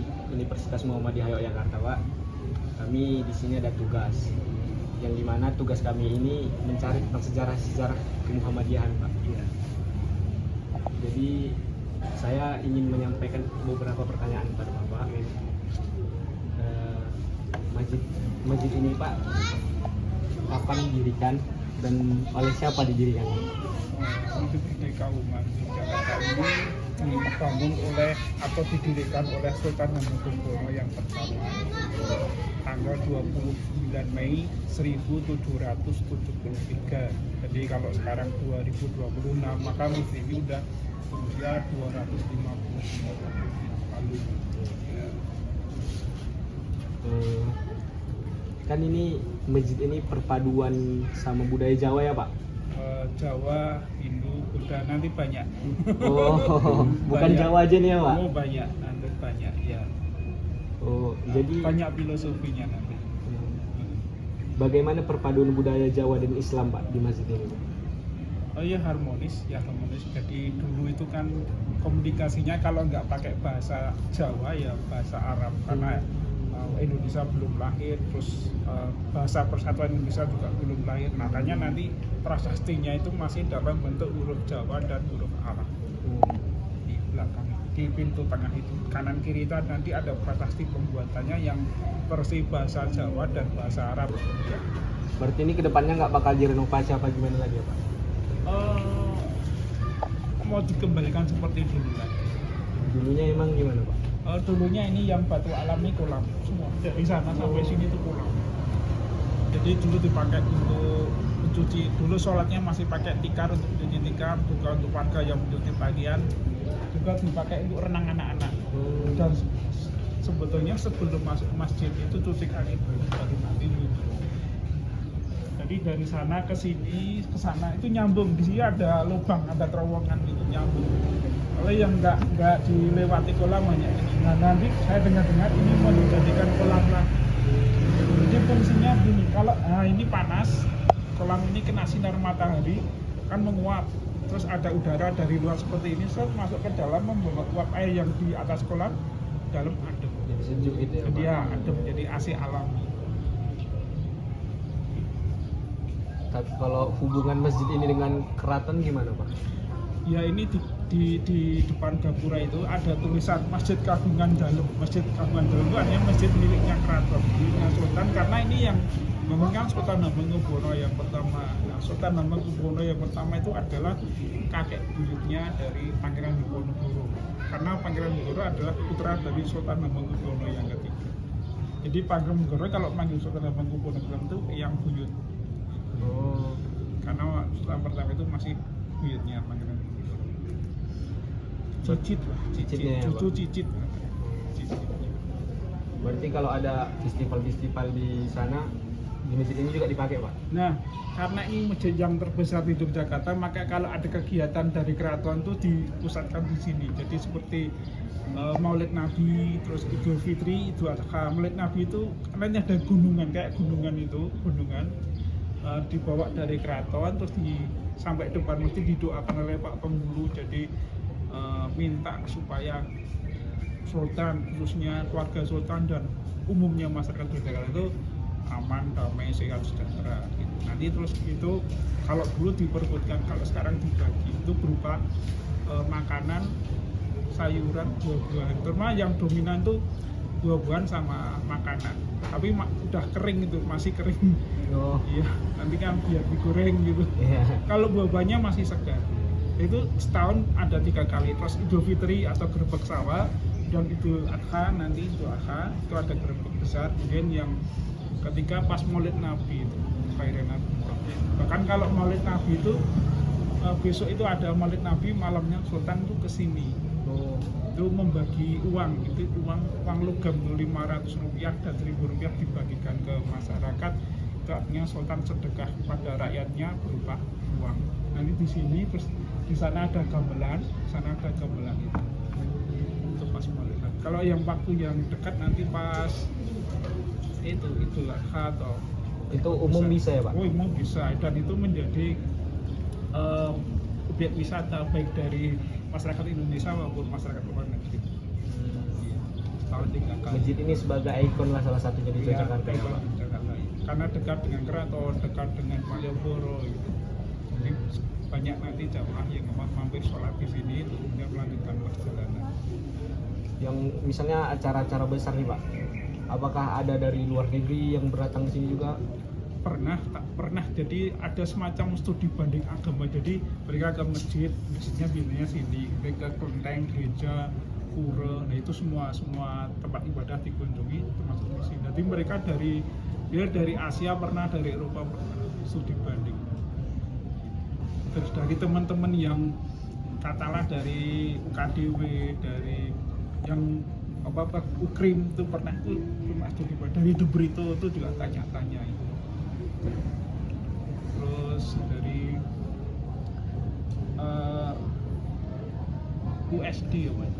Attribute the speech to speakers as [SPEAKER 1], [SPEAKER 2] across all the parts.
[SPEAKER 1] dari Universitas Muhammadiyah Yogyakarta, Pak. Kami di sini ada tugas, yang dimana tugas kami ini mencari tentang sejarah-sejarah kemuhammadiyahan, Pak.
[SPEAKER 2] Iya.
[SPEAKER 1] Jadi saya ingin menyampaikan beberapa pertanyaan pada Bapak. Masjid ini, Pak, kapan didirikan dan oleh siapa didirikan?
[SPEAKER 2] Masjid Merdeka Umat Jakarta ini dibangun oleh atau didirikan oleh Sultan Hamengkubuwono yang pertama tanggal 29 Mei 1773. Jadi kalau sekarang 2026 maka masjid ini udah berusia 250 tahun lalu. Ya.
[SPEAKER 1] Kan ini masjid ini perpaduan sama budaya Jawa ya, Pak?
[SPEAKER 2] Jawa, Hindu, Buddha nanti banyak.
[SPEAKER 1] Oh, bukan
[SPEAKER 2] Banyak.
[SPEAKER 1] Jawa aja nih ya, Pak?
[SPEAKER 2] Oh banyak, nanti banyak ya.
[SPEAKER 1] Oh, jadi
[SPEAKER 2] Banyak filosofinya nanti.
[SPEAKER 1] bagaimana perpaduan budaya Jawa dan Islam, Pak, di masjid ini, Pak?
[SPEAKER 2] Oh ya harmonis. Jadi dulu itu kan komunikasinya kalau nggak pakai bahasa Jawa ya bahasa Arab karena Indonesia belum lahir, terus bahasa Persatuan Indonesia juga belum lahir. Makanya nanti prasastinya itu masih dalam bentuk huruf Jawa dan huruf Arab di belakang, di pintu tengah itu. Kanan kiri itu nanti ada prasasti pembuatannya yang versi bahasa Jawa dan bahasa Arab.
[SPEAKER 1] Berarti ini kedepannya nggak bakal direnovasi apa gimana lagi ya, Pak?
[SPEAKER 2] Mau dikembalikan seperti dulu lagi.
[SPEAKER 1] Dulunya emang gimana, Pak?
[SPEAKER 2] Dulunya ini yang batu alami kolam semua dari sana sampai sini itu kolam. Jadi dulu dipakai untuk mencuci, dulu sholatnya masih pakai tikar untuk mencuci tikar, juga untuk warga yang mencuci pakaian, juga dipakai untuk renang anak-anak. Dan sebetulnya sebelum masuk masjid itu cuci kaki dulu baru nanti wudhu. Jadi dari sana ke sini, ke sana itu nyambung, di sini ada lubang, ada terowongan gitu nyambung. Kalau yang nggak dilewati kolam banyak. Nah nanti saya dengar-dengar ini mau dijadikan kolam lagi. Jadi fungsinya gini, kalau ini panas, kolam ini kena sinar matahari kan menguap. Terus ada udara dari luar seperti ini, masuk ke dalam membawa uap air yang di atas kolam, dalam adem.
[SPEAKER 1] Jadi sejuk gitu ya,
[SPEAKER 2] Jadi
[SPEAKER 1] Pak?
[SPEAKER 2] ya adem, jadi AC alami.
[SPEAKER 1] Tapi kalau hubungan masjid ini dengan keraton gimana, Pak?
[SPEAKER 2] Ya ini di depan gapura itu ada tulisan Masjid Kagungan Dalem. Masjid Kagungan Dalem itu artinya masjid miliknya keraton, miliknya sultan, karena ini yang membangun Sultan Hamengkubuwono yang pertama. Nah, Sultan Hamengkubuwono yang pertama itu adalah kakek buyutnya dari Pangeran Diponegoro. Karena Pangeran Diponegoro adalah putra dari Sultan Hamengkubuwono yang ketiga. Jadi Pangeran Diponegoro kalau panggil Sultan Hamengkubuwono itu yang buyut.
[SPEAKER 1] Oh,
[SPEAKER 2] Karena Sultan pertama itu masih buyutnya Pangeran Diponegoro. Cicit lah,
[SPEAKER 1] Cicitnya ya,
[SPEAKER 2] cucu
[SPEAKER 1] Pak?
[SPEAKER 2] cicit.
[SPEAKER 1] berarti kalau ada festival-festival di sana, di masjid ini juga dipakai, Pak?
[SPEAKER 2] Nah, karena ini masjid yang terbesar di Yogyakarta, maka kalau ada kegiatan dari keraton itu dipusatkan di sini. Jadi seperti Maulid Nabi, terus Idul Fitri, Idul Adha. Maulid Nabi itu karena ini ada gunungan, kayak gunungan dibawa dari keraton, terus sampai depan masjid didoakan oleh Pak Penghulu. Jadi minta supaya Sultan, khususnya keluarga Sultan dan umumnya masyarakat Yogyakarta itu aman, damai, sehat, sejahtera gitu. Nanti terus itu kalau dulu diperbutkan, kalau sekarang dibagi itu berupa makanan, sayuran, buah-buahan. Terutama yang dominan tuh buah-buahan sama makanan. Tapi udah kering itu, masih kering.
[SPEAKER 1] Oh,
[SPEAKER 2] Iya, nanti kan biar digoreng gitu.
[SPEAKER 1] iya.
[SPEAKER 2] Kalau buah-buahnya masih segar. Itu setahun ada 3 kali. Terus Idul Fitri atau gerebek sawah, dan Idul Adha, nanti Idul Adha itu ada gerebek besar. Kemudian yang ketiga pas Maulid Nabi itu, kelahiran Nabi. Bahkan kalau Maulid Nabi itu besok itu ada Maulid Nabi, malamnya Sultan itu kesini.
[SPEAKER 1] Oh,
[SPEAKER 2] Itu membagi uang, itu uang logam Rp500 dan Rp1.000 dibagikan ke masyarakat. Itu artinya Sultan sedekah kepada rakyatnya berupa uang. Nanti di sini, terus di sana ada gamelan, itu pas Maulid Nabi. Kalau yang waktu yang dekat nanti pas itu Adha atau
[SPEAKER 1] itu umum bisa ya, Pak?
[SPEAKER 2] Oh, umum bisa, dan itu menjadi objek wisata baik dari masyarakat Indonesia maupun masyarakat luar negeri. Tahun malah 3 kali.
[SPEAKER 1] Masjid ini sebagai ikon lah salah satunya di
[SPEAKER 2] Iya,
[SPEAKER 1] Yogyakarta ya, Pak.
[SPEAKER 2] Jakarta. Karena dekat dengan keraton, dekat dengan Malioboro gitu. Jadi banyak nanti jamaah yang mampir sholat di sini untuk kemudian melanjutkan perjalanan.
[SPEAKER 1] Yang misalnya acara-acara besar nih, Pak. Apakah ada dari luar negeri yang berdatang ke sini juga?
[SPEAKER 2] Tak pernah. Jadi ada semacam studi banding agama. Jadi mereka ke masjidnya biasanya sini, mereka ke kelenteng, gereja, pura, nah itu semua tempat ibadah dikunjungi termasuk di sini. Jadi mereka dari Asia pernah, dari Eropa pernah studi banding. Terus dari teman-teman yang katalah dari UKDW, dari yang Ukrim itu pernah studi banding. Dari The Brito itu juga tanya-tanya itu. Terus dari USD ya Pak,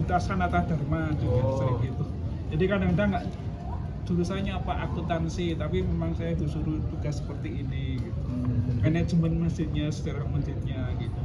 [SPEAKER 2] Utasanata Dharma juga sering gitu. Jadi kadang-kadang nggak jurusannya apa akuntansi, tapi memang saya disuruh tugas seperti ini gitu. Manajemen masjidnya, sejarah masjidnya gitu.